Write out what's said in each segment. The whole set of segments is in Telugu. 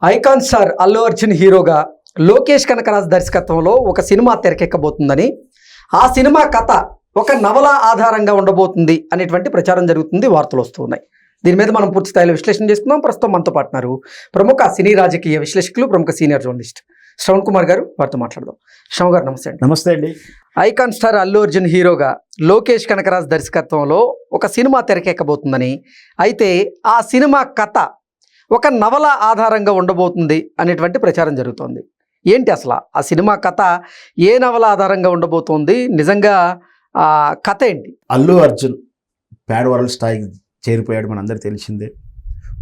ఐకాన్ స్టార్ అల్లు అర్జున్ హీరోగా లోకేష్ కనకరాజ్ దర్శకత్వంలో ఒక సినిమా తెరకెక్కబోతుందని, ఆ సినిమా కథ ఒక నవల ఆధారంగా ఉండబోతుంది అనేటువంటి ప్రచారం జరుగుతుంది, వార్తలు వస్తున్నాయి. దీని మీద మనం పూర్తి స్థాయిలో విశ్లేషణ చేసుకుందాం. ప్రస్తుతం మనతో పాటున్నారు ప్రముఖ సినీ రాజకీయ విశ్లేషకులు, ప్రముఖ సీనియర్ జర్నలిస్ట్ శ్రవణ్ కుమార్ గారు. వారితో మాట్లాడదాం. శ్రవణ్ గారు నమస్తే అండి. నమస్తే అండి. ఐకాన్ స్టార్ అల్లు అర్జున్ హీరోగా లోకేష్ కనకరాజ్ దర్శకత్వంలో ఒక సినిమా తెరకెక్కబోతుందని, అయితే ఆ సినిమా కథ ఒక నవల ఆధారంగా ఉండబోతుంది అనేటువంటి ప్రచారం జరుగుతోంది. ఏంటి అసలు ఆ సినిమా కథ, ఏ నవల ఆధారంగా ఉండబోతోంది, నిజంగా ఆ కథ ఏంటి? అల్లు అర్జున్ ప్యాడ్ వరల్డ్ స్థాయికి చేరిపోయాడు, మనందరికీ తెలిసిందే.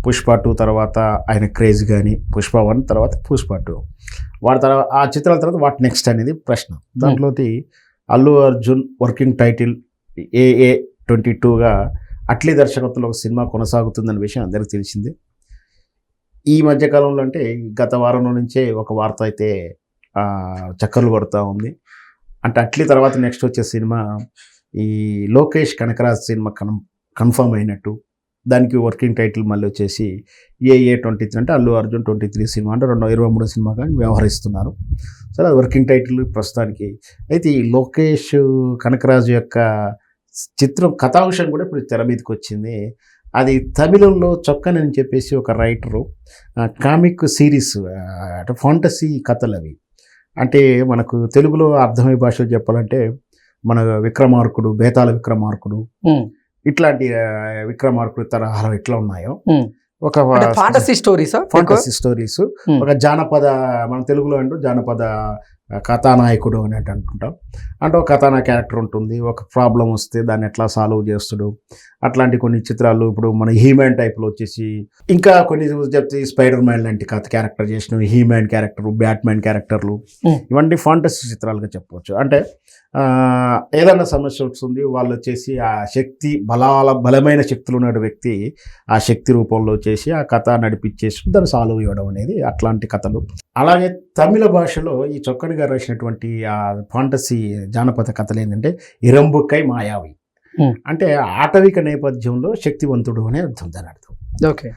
పుష్ప 2 తర్వాత ఆయన క్రేజ్ కానీ, పుష్ప 1 తర్వాత పుష్ప 2, వాటి తర్వాత ఆ చిత్రాల తర్వాత వాట్ నెక్స్ట్ అనేది ప్రశ్న. దాంట్లోకి అల్లు అర్జున్ వర్కింగ్ టైటిల్ AA22గా అట్లీ దర్శకత్వంలో ఒక సినిమా కొనసాగుతుందన్న విషయం అందరికీ తెలిసిందే. ఈ మధ్యకాలంలో అంటే గత వారం నుంచే ఒక వార్త అయితే చక్కర్లు కొడుతూ ఉంది. అంటే అట్లీ తర్వాత నెక్స్ట్ వచ్చే సినిమా ఈ లోకేష్ కనకరాజ్ సినిమా కన్ఫర్మ్ అయినట్టు. దానికి వర్కింగ్ టైటిల్ మళ్ళీ వచ్చేసి AA23 అంటే అల్లు అర్జున్ 23 సినిమా అంటే 2023 సినిమాగా వ్యవహరిస్తున్నారు. సరే, అది వర్కింగ్ టైటిల్ ప్రస్తుతానికి. అయితే ఈ లోకేష్ కనకరాజు యొక్క చిత్రం కథాంశం కూడా ఇప్పుడు తెర మీదకి వచ్చింది. అది తమిళంలో చొక్కన్ అని చెప్పేసి ఒక రైటరు కామిక్ సిరీస్ అంటే ఫాంటసీ కథలు అవి. అంటే మనకు తెలుగులో అర్థమయ్యే భాషలో చెప్పాలంటే మన విక్రమార్కుడు, బేతాళ విక్రమార్కుడు, ఇట్లాంటి విక్రమార్కుడు తరహాలో ఎట్లా ఉన్నాయో ఒక ఫాంటసీ స్టోరీస్, ఒక జానపద, మన తెలుగులో అంటూ జానపద కథానాయకుడు అని అంటుంటాం. అంటే ఒక కథానా క్యారెక్టర్ ఉంటుంది, ఒక ప్రాబ్లం వస్తే దాన్ని ఎట్లా సాల్వ్ చేస్తాడు, అట్లాంటి కొన్ని చిత్రాలు. ఇప్పుడు మన హీమ్యాన్ టైప్లో వచ్చేసి ఇంకా కొన్ని చెప్తే స్పైడర్ మ్యాన్ లాంటి కథ క్యారెక్టర్ చేసిన హీమ్యాన్ క్యారెక్టర్, బ్యాట్మ్యాన్ క్యారెక్టర్లు, ఇవన్నీ ఫాంటసీ చిత్రాలుగా చెప్పవచ్చు. అంటే ఏదైనా సమస్య వస్తుంది, వాళ్ళు వచ్చేసి ఆ శక్తి బలమైన శక్తులు ఉన్న వ్యక్తి ఆ శక్తి రూపంలో వచ్చేసి ఆ కథ నడిపించేసి దాన్ని సాల్వ్ ఇవ్వడం అనేది అట్లాంటి కథలు. అలాగే తమిళ భాషలో ఈ చొక్కని గారు రాసినటువంటి ఆ ఫాంటసీ జానపద కథలు ఏంటంటే ఇరంబుక్కై మాయావి, అంటే ఆటవిక నేపథ్యంలో శక్తివంతుడు అనే అర్థం, దాని అర్థం. ఓకే,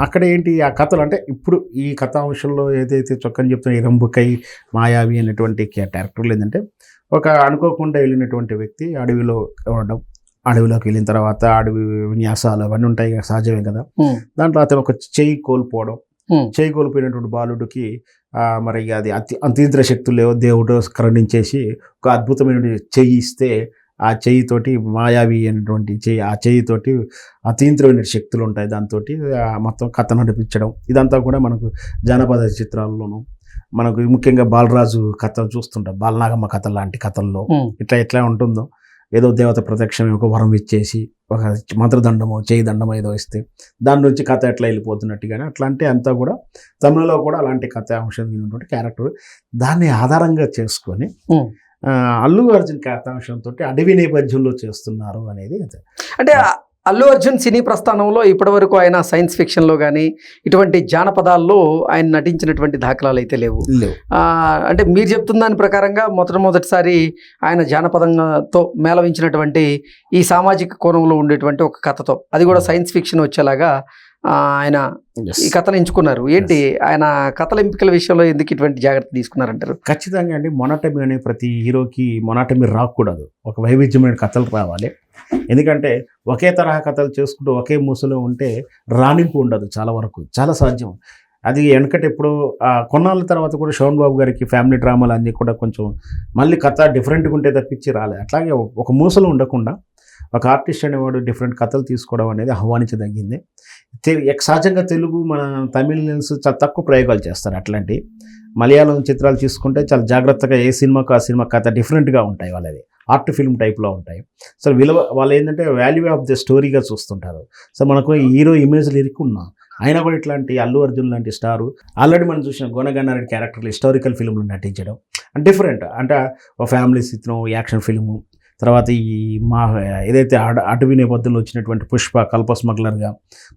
అక్కడ ఏంటి ఆ కథలు అంటే ఇప్పుడు ఈ కథాంశంలో ఏదైతే చొక్కని చెప్తున్న ఇరంబుక్కై మాయావి అనేటువంటి క్యారెక్టర్లు ఏంటంటే ఒక అనుకోకుండా వెళ్ళినటువంటి వ్యక్తి అడవిలో ఉండడం, అడవిలోకి వెళ్ళిన తర్వాత అడవి విన్యాసాలు అవన్నీ ఉంటాయి కదా, సహజమే కదా. దాంట్లో అతను ఒక చెయ్యి కోల్పోయినటువంటి బాలుడికి మరి అది అతీంద్ర శక్తులు దేవుడు కరుణించేసి ఒక అద్భుతమైన చెయ్యి ఇస్తే ఆ చెయ్యితోటి మాయావి అనేటువంటి చెయ్యి, ఆ చెయ్యితోటి అతీంద్రమైన శక్తులు ఉంటాయి, దాంతో మొత్తం కథ నడిపించడం. ఇదంతా కూడా మనకు జానపద చిత్రాల్లోనూ మనకు ముఖ్యంగా బాలరాజు కథ చూస్తుంటాం, బాలనాగమ్మ కథ లాంటి కథల్లో ఎట్లా ఉంటుందో, ఏదో దేవత ప్రత్యక్షం ఒక వరం ఇచ్చేసి ఒక మంత్రదండమో చేయి దండమో ఏదో ఇస్తే దాని నుంచి కథ ఎట్లా వెళ్ళిపోతున్నట్టుగానే అట్లాంటి అంతా కూడా తమిళలో కూడా అలాంటి కథ అంశం ఉన్నటువంటి క్యారెక్టర్. దాన్ని ఆధారంగా చేసుకొని అల్లు అర్జున్ కథాంశంతో అడవి నేపథ్యంలో చేస్తున్నారు అనేది. అంటే అల్లు అర్జున్ సినీ ప్రస్థానంలో ఇప్పటి వరకు ఆయన సైన్స్ ఫిక్షన్లో కానీ ఇటువంటి జానపదాల్లో ఆయన నటించినటువంటి దాఖలాలు అయితే లేవు. అంటే మీరు చెప్తున్న దాని ప్రకారంగా మొదటిసారి ఆయన జానపదంతో మేళవించినటువంటి ఈ సామాజిక కోణంలో ఉండేటువంటి ఒక కథతో, అది కూడా సైన్స్ ఫిక్షన్ వచ్చేలాగా ఆయన ఈ కథను ఎంచుకున్నారు. ఏంటి ఆయన కథల ఎంపికల విషయంలో ఎందుకు ఇటువంటి జాగ్రత్త తీసుకున్నారంటారు? ఖచ్చితంగా అండి, మొనాటమీ అనే ప్రతి హీరోకి మొనాటమీ రాకూడదు, ఒక వైవిధ్యమైన కథలు రావాలి. ఎందుకంటే ఒకే తరహా కథలు చేసుకుంటూ ఒకే మూసలో ఉంటే రాణింపు ఉండదు, చాలా వరకు చాలా సాధ్యం. అది వెనకటి ఎప్పుడు కొన్నాళ్ళ తర్వాత కూడా శోభన్ బాబు గారికి ఫ్యామిలీ డ్రామాలు అన్నీ కూడా కొంచెం మళ్ళీ కథ డిఫరెంట్గా ఉంటే తప్పించి రాలేదు. అట్లాగే ఒక మూసలో ఉండకుండా ఒక ఆర్టిస్ట్ అనేవాడు డిఫరెంట్ కథలు తీసుకోవడం అనేది ఆహ్వానించదగింది. సహజంగా తెలుగు మన తమిళన్స్ చాలా తక్కువ ప్రయోగాలు చేస్తారు అట్లాంటి. మలయాళం చిత్రాలు తీసుకుంటే చాలా జాగ్రత్తగా ఏ సినిమాకు ఆ సినిమా కథ డిఫరెంట్గా ఉంటాయి, వాళ్ళది ఆర్ట్ ఫిల్మ్ టైప్లో ఉంటాయి. సో వాళ్ళు ఏంటంటే వాల్యూ ఆఫ్ ద స్టోరీగా చూస్తుంటారు. సో మనకు హీరో ఇమేజ్లు ఇరుక్కున్నా అయినా కూడా ఇట్లాంటి అల్లు అర్జున్ లాంటి స్టారు ఆల్రెడీ మనం చూసిన గుణగన్నారెడ్డి క్యారెక్టర్లు హిస్టారికల్ ఫిల్మ్లో నటించడం డిఫరెంట్. అంటే ఒక ఫ్యామిలీ చిత్రం, యాక్షన్ ఫిల్ము, తర్వాత ఈ మా ఏదైతే అటవీ నేపథ్యంలో వచ్చినటువంటి పుష్ప కల్ప స్మగ్లర్గా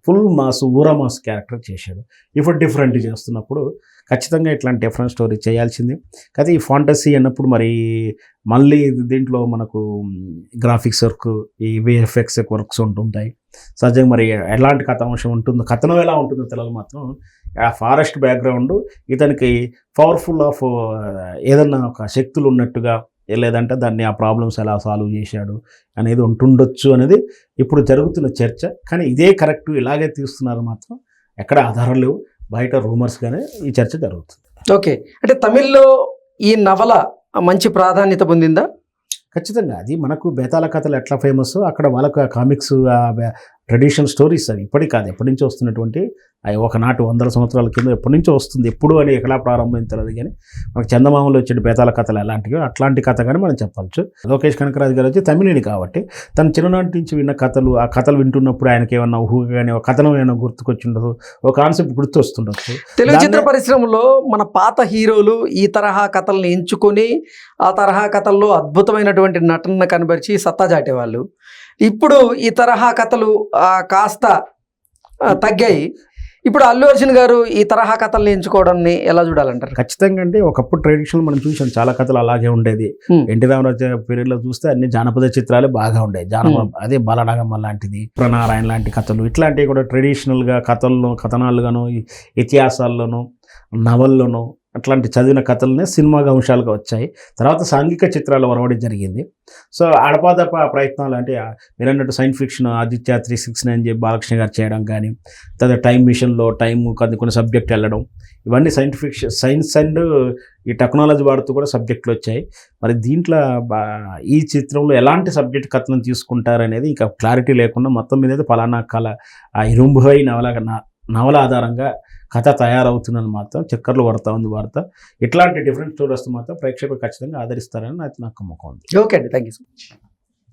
ఫుల్ మాస్ ఊరా మాస్ క్యారెక్టర్ చేశాడు. ఇప్పుడు డిఫరెంట్ చేస్తున్నప్పుడు ఖచ్చితంగా ఇట్లాంటి డిఫరెంట్ స్టోరీ చేయాల్సింది. కానీ ఈ ఫాంటసీ అన్నప్పుడు మరి మళ్ళీ దీంట్లో మనకు గ్రాఫిక్స్ వర్క్, ఈ విఎఫ్ఎక్స్ వర్క్స్ ఉంటుంటాయి. సహజంగా మరి ఎలాంటి కథాంశం ఉంటుందో, కథనం ఎలా ఉంటుందో తెలియదు. మాత్రం ఆ ఫారెస్ట్ బ్యాక్గ్రౌండ్ ఇతనికి పవర్ఫుల్ ఆఫ్ ఏదన్నా ఒక శక్తులు ఉన్నట్టుగా, లేదంటే దాన్ని ఆ ప్రాబ్లమ్స్ ఎలా సాల్వ్ చేశాడు అనేది ఉంటుండొచ్చు అనేది ఇప్పుడు జరుగుతున్న చర్చ. కానీ ఇదే కరెక్ట్, ఇలాగే తీస్తున్నారు మాత్రం ఎక్కడ ఆధారం లేవు, బయట రూమర్స్గానే ఈ చర్చ జరుగుతుంది. ఓకే, అంటే తమిళ్లో ఈ నవల మంచి ప్రాధాన్యత పొందిందా? ఖచ్చితంగా. అది మనకు బేతాళ కథలు ఎట్లా ఫేమస్, అక్కడ వాళ్ళకు కామిక్స్ ట్రెడిషనల్ స్టోరీస్ అవి ఇప్పటికి కాదు, ఎప్పటి నుంచో వస్తున్నటువంటి అవి ఒకనాటి 100 సంవత్సరాల కింద ఎప్పటి నుంచో వస్తుంది. ఎప్పుడు అని ఎక్కడ ప్రారంభించలేదు. కానీ మనకు చందమామలో వచ్చే బేతాళ కథలు ఎలాంటివి, అట్లాంటి కథ కానీ మనం చెప్పవచ్చు. లోకేష్ కనకరాజు గారు వచ్చి తమిళుని కాబట్టి తన చిన్ననాటి నుంచి విన్న కథలు, ఆ కథలు వింటున్నప్పుడు ఆయనకి ఏమన్నా ఊహ కానీ ఒక కథనం ఏమైనా గుర్తుకొచ్చిండదు, ఒక కాన్సెప్ట్ గుర్తొస్తుండొచ్చు. తెలుగు చిత్ర పరిశ్రమలో మన పాత హీరోలు ఈ తరహా కథల్ని ఎంచుకొని ఆ తరహా కథల్లో అద్భుతమైనటువంటి నటన కనబరిచి సత్తా చాటేవాళ్ళు. ఇప్పుడు ఈ తరహా కథలు కాస్త తగ్గాయి. ఇప్పుడు అల్లు అర్జున్ గారు ఈ తరహా కథల్ని ఎంచుకోవడాన్ని ఎలా చూడాలంటారు? ఖచ్చితంగా. అంటే ఒకప్పుడు ట్రెడిషనల్ మనం చూసాం, చాలా కథలు అలాగే ఉండేది. ఎన్టీ రామారావు పీరియడ్లో చూస్తే అన్ని జానపద చిత్రాలే బాగా ఉండేవి. అదే బాలనాగమ్మ లాంటిది, ప్రణారాయణ లాంటి కథలు, ఇట్లాంటివి కూడా ట్రెడిషనల్గా కథల్లో, కథనాలుగాను, ఇతిహాసాల్లోనూ, నవల్లోనూ అట్లాంటి చదివిన కథలనే సినిమాగా అంశాలుగా వచ్చాయి. తర్వాత సాంఘిక చిత్రాల వరవడి జరిగింది. సో అడపాదప ప్రయత్నాలు అంటే మీరు అన్నట్టు సైన్స్ ఫిక్షన్, ఆదిత్య 369 అని చెప్పి బాలకృష్ణ గారు చేయడం కానీ, తర్వాత టైం మిషన్లో టైం కొన్ని సబ్జెక్ట్ వెళ్ళడం, ఇవన్నీ సైన్స్ అండ్ ఈ టెక్నాలజీ వాడుతూ కూడా సబ్జెక్టులు వచ్చాయి. మరి దీంట్లో ఈ చిత్రంలో ఎలాంటి సబ్జెక్ట్ కథనం తీసుకుంటారనేది ఇంకా క్లారిటీ లేకుండా మొత్తం మీద పలానా ఇరుంబై నవల ఆధారంగా కథ తయారవుతుందని మాత్రం చక్కర్లు పడతా ఉంది వార్త. ఇట్లాంటి డిఫరెంట్ స్టోరీస్ మాత్రం ప్రేక్షకులు ఖచ్చితంగా ఆదరిస్తారని నాకు నమ్మకం ఉంది. ఓకే అండి, థ్యాంక్ యూ సో మచ్.